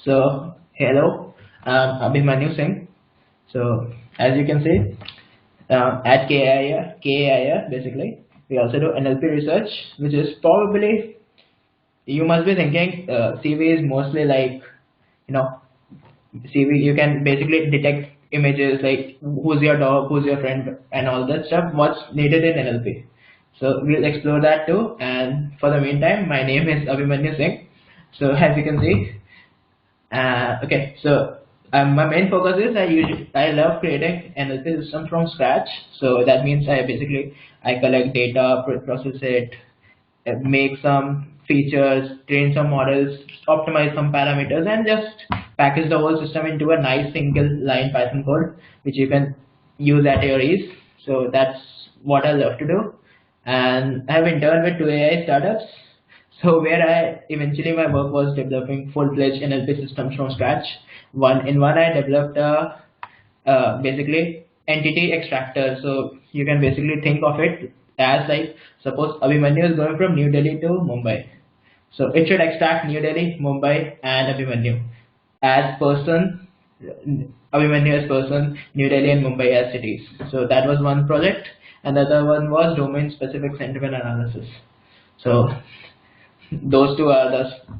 So hello, I'm Abhimanyu Singh. So as you can see, at KAIR basically, we also do NLP research, which is probably you must be thinking CV is mostly like you know CV. You can basically detect images like who's your dog, who's your friend, and all that stuff. What's needed in NLP? So we'll explore that too. And for the meantime, my name is Abhimanyu Singh. So as you can see, okay, so my main focus is I love creating NLP systems from scratch. So that means I collect data, process it, make some features, train some models, optimize some parameters, and just package the whole system into a nice single line Python code, which you can use at your ease. So that's what I love to do. And I have interned with two AI startups. So where I eventually my work was developing full-fledged NLP systems from scratch. One I developed a basically entity extractor. So you can basically think of it as like suppose Abhimanyu is going from New Delhi to Mumbai. So it should extract New Delhi, Mumbai, and Abhimanyu as person. Abhimanyu as person, New Delhi and Mumbai as cities. So that was one project, and the other one was domain-specific sentiment analysis. So those two are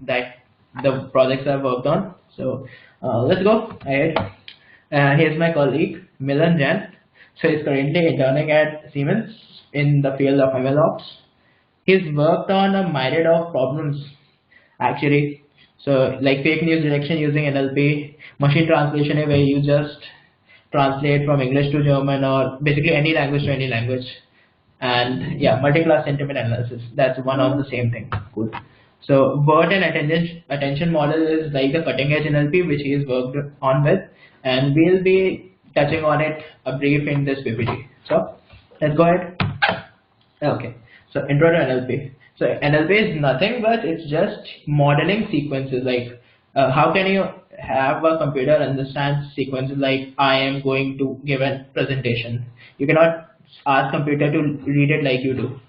the projects I've worked on. So let's go ahead. Here's my colleague Milan Jain. So he's currently interning at Siemens in the field of MLOps. He's worked on a myriad of problems actually. So like fake news detection using NLP, machine translation where you just translate from English to German or basically any language to any language. And yeah, multi-class sentiment analysis. That's one of the same thing. Cool. So word and attention model is like the cutting edge NLP which he has worked on with, and we'll be touching on it a brief in this PPT. So let's go ahead. Okay. So intro to NLP. So NLP is nothing but it's just modeling sequences. Like how can you have a computer understand sequences like I am going to give a presentation? You cannot ask computer to read it like you do.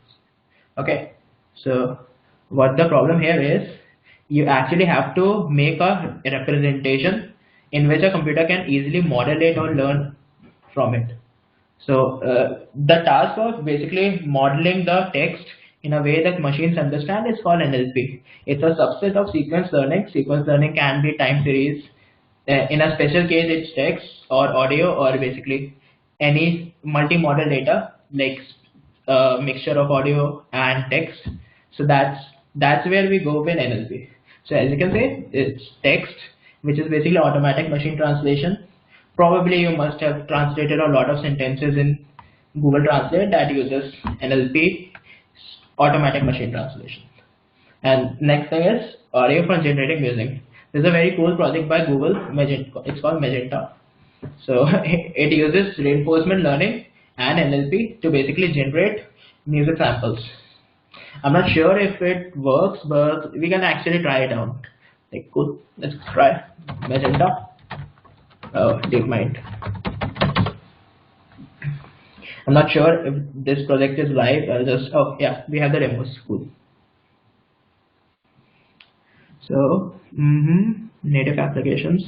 Okay, so what the problem here is, you actually have to make a representation in which a computer can easily model it or learn from it. So the task of basically modeling the text in a way that machines understand is called NLP. It's a subset of sequence learning. Sequence learning can be time series. In a special case, it's text or audio or basically any multi-model data like a mixture of audio and text. So that's where we go with NLP. So as you can see, it's text, which is basically automatic machine translation. Probably you must have translated a lot of sentences in Google Translate that uses NLP, automatic machine translation. And next thing is audio for generating music. There's a very cool project by Google, it's called Magenta. So it uses reinforcement learning and NLP to basically generate music samples. I'm not sure if it works, but we can actually try it out. Like, cool, let's try Magenta. Oh, DeepMind. I'm not sure if this project is live. I'll just, oh yeah, we have the demos. Cool. So native applications.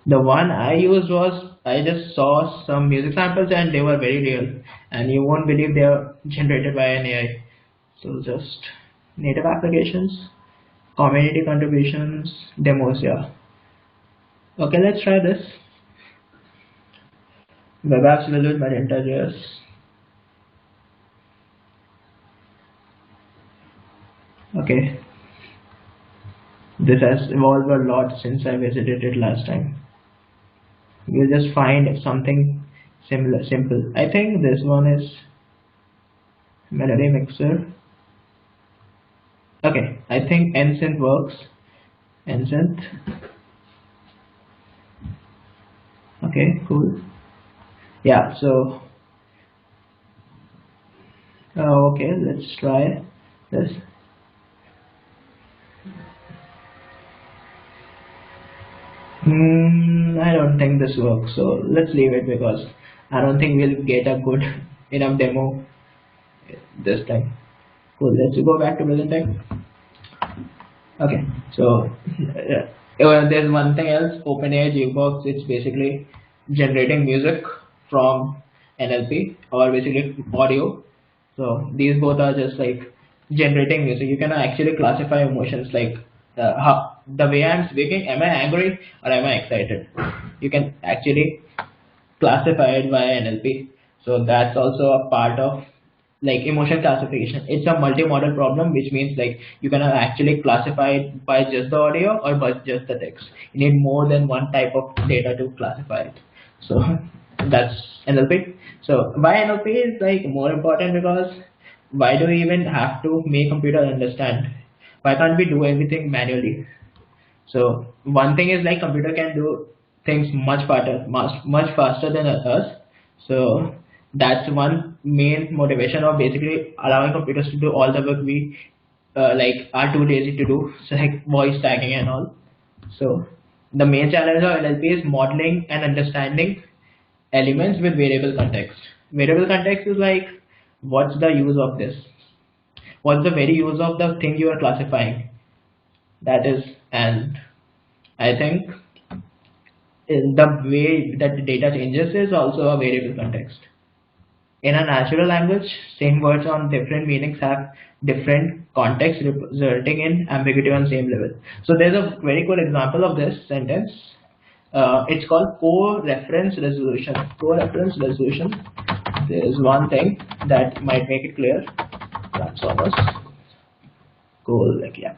The one I used was I just saw some music samples and they were very real, and you won't believe they are generated by an AI. So just native applications, community contributions, demos. Yeah. Okay, let's try this. Web apps will with Magenta.js. Okay. This has evolved a lot since I visited it last time. We'll just find something simple. I think this one is melody mixer. Okay, I think NSynth works. NSynth. Okay, cool. Yeah, so okay, let's try this. I don't think this works, so let's leave it because I don't think we'll get a good enough demo this time. Cool, let's go back to present time. Okay, so there's one thing else, OpenAI Jukebox. It's basically generating music from NLP or basically audio. So these both are just like generating music. You can actually classify emotions like how the way I'm speaking. Am I angry or am I excited? You can actually classified by NLP. So that's also a part of like emotion classification. It's a multi-model problem, which means like you cannot actually classify it by just the audio or by just the text. You need more than one type of data to classify it. So that's NLP. So why NLP is like more important, because why do we even have to make computer understand? Why can't we do everything manually? So one thing is like computer can do things much faster than us. So that's one main motivation of basically allowing computers to do all the work we like are too lazy to do, so like voice tagging and all. So the main challenge of NLP is modeling and understanding elements with variable context. Variable context is like, what's the use of this? What's the very use of the thing you are classifying? That is, and I think the way that the data changes is also a variable context. In a natural language, same words on different meanings have different contexts, resulting in ambiguity on same level. So there's a very good example of this sentence. It's called co-reference resolution. Co-reference resolution. There's one thing that might make it clear. That's almost cool. Like, yeah.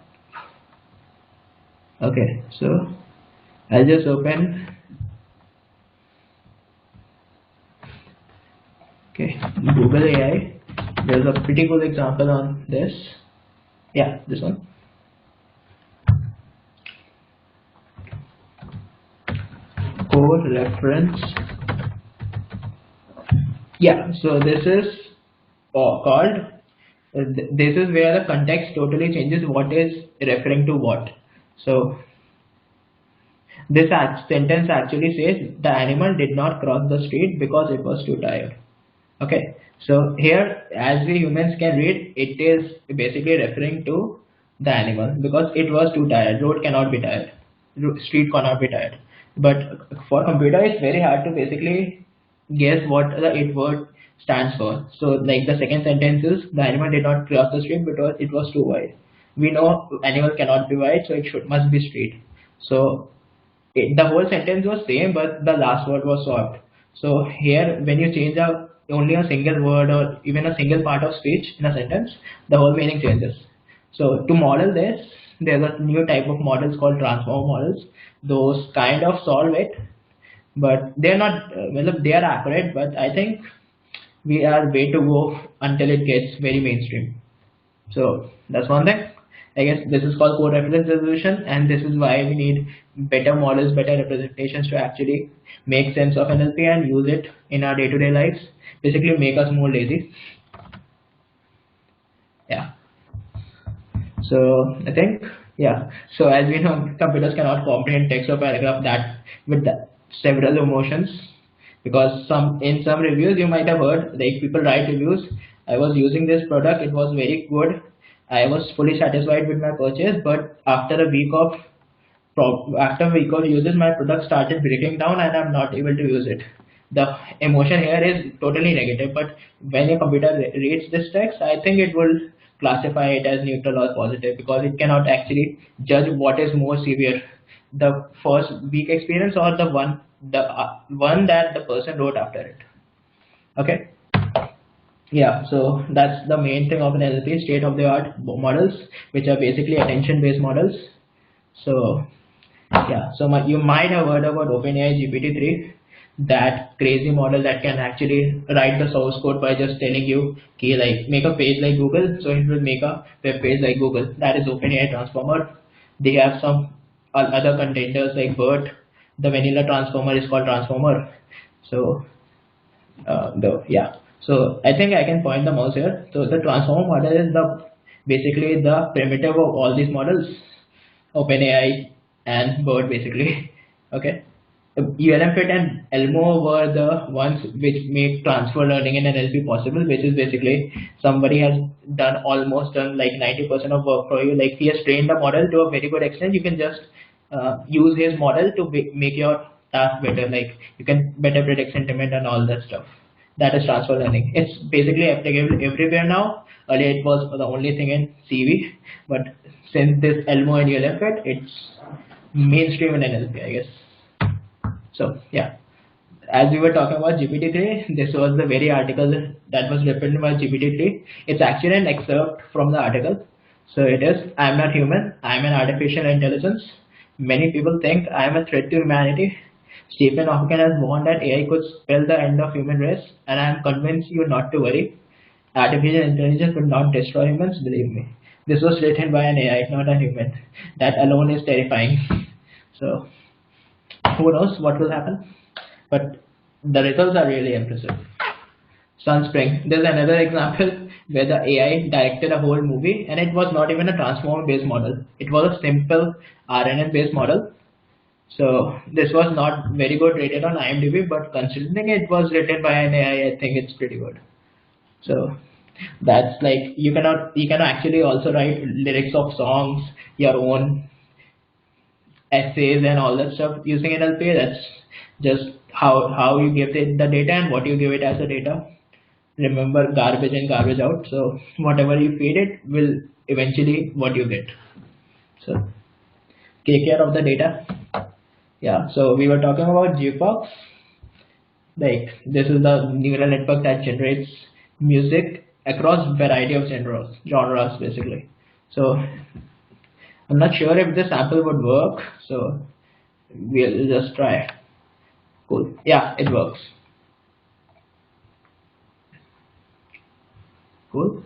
Okay, so I'll just open. Okay, Google AI. There's a pretty good example on this. Yeah, this one. Code reference. Yeah, so this is called. This is where the context totally changes what is referring to what. So this sentence actually says the animal did not cross the street because it was too tired. Okay, so here as we humans can read, it is basically referring to the animal because it was too tired. Road cannot be tired, street cannot be tired. But for computer it's very hard to basically guess what the it word stands for. So like the second sentence is the animal did not cross the street because it was too wide. We know animal cannot be wide, so it must be straight. So the whole sentence was same, but the last word was swapped. So here, when you change only a single word or even a single part of speech in a sentence, the whole meaning changes. So to model this, there's a new type of models called transformer models. Those kind of solve it, but they're not. Well, they are accurate, but I think we are way to go until it gets very mainstream. So that's one thing. I guess this is called co-reference resolution, and this is why we need better models, better representations to actually make sense of NLP and use it in our day-to-day lives. Basically, make us more lazy. Yeah. So I think, yeah. So as we know, computers cannot comprehend text or paragraph that with several emotions, because in some reviews you might have heard like people write reviews. I was using this product, it was very good. I was fully satisfied with my purchase, but after a week of uses, my product started breaking down and I'm not able to use it. The emotion here is totally negative, but when a computer reads this text, I think it will classify it as neutral or positive, because it cannot actually judge what is more severe, the first week experience or the one that the person wrote after it. Okay. Yeah, so that's the main thing of an NLP, state of the art models, which are basically attention based models. So yeah, so you might have heard about OpenAI GPT-3, that crazy model that can actually write the source code by just telling you, okay, like make a page like Google, so it will make a web page like Google. That is OpenAI Transformer. They have some other contenders like BERT. The vanilla transformer is called Transformer. So so I think I can point the mouse here. So the transformer model is the basically the primitive of all these models, OpenAI and BERT basically. Okay. UNFit and Elmo were the ones which make transfer learning in NLP possible, which is basically somebody has done like 90% of work for you. Like he has trained the model to a very good extent. You can just use his model to make your task better. Like you can better predict sentiment and all that stuff. That is transfer learning. It's basically applicable everywhere now. Earlier it was the only thing in CV, but since this Elmo and UNFit, it's mainstream in NLP, I guess. So yeah, as we were talking about GPT-3, this was the very article that was written by GPT-3. It's actually an excerpt from the article. So it is, I am not human, I am an artificial intelligence. Many people think I am a threat to humanity. Stephen Hawking has warned that AI could spell the end of human race, and I am convinced you not to worry. Artificial intelligence will not destroy humans, believe me. This was written by an AI, not a human. That alone is terrifying. So who knows what will happen, but the results are really impressive. Sunspring, there's another example where the AI directed a whole movie and it was not even a transformer based model, it was a simple RNN based model. So this was not very good rated on IMDb, but considering it was written by an AI, I think it's pretty good. So that's like you can actually also write lyrics of songs, your own essays and all that stuff using NLP. That's just how you give it the data and what you give it as a data. Remember, garbage in, garbage out. So whatever you feed it will eventually what you get. So take care of the data. Yeah. So we were talking about Jukebox. Like this is the neural network that generates music across variety of genres basically. So I'm not sure if this sample would work, so we'll just try. Cool. Yeah, it works. Cool.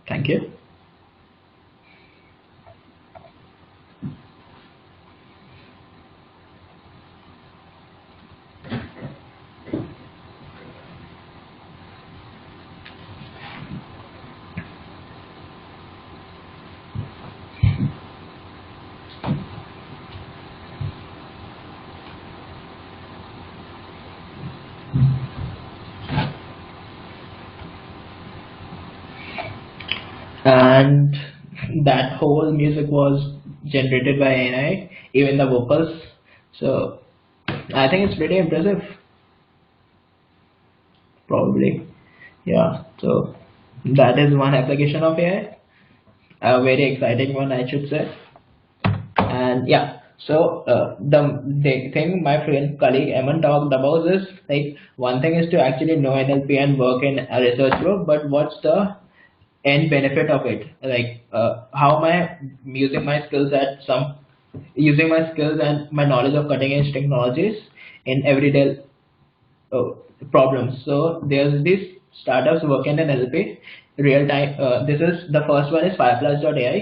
Thank you. And that whole music was generated by AI, even the vocals. So I think it's pretty impressive. Probably. Yeah. So that is one application of AI, a very exciting one, I should say. And yeah, so the thing my friend colleague Eamon talked about is like one thing is to actually know NLP and work in a research group, but what's the end benefit of it? Like how am I using my skills and my knowledge of cutting edge technologies in everyday uh, problems? So there's these startups working in NLP real time. This is the first one is Fireflies.ai.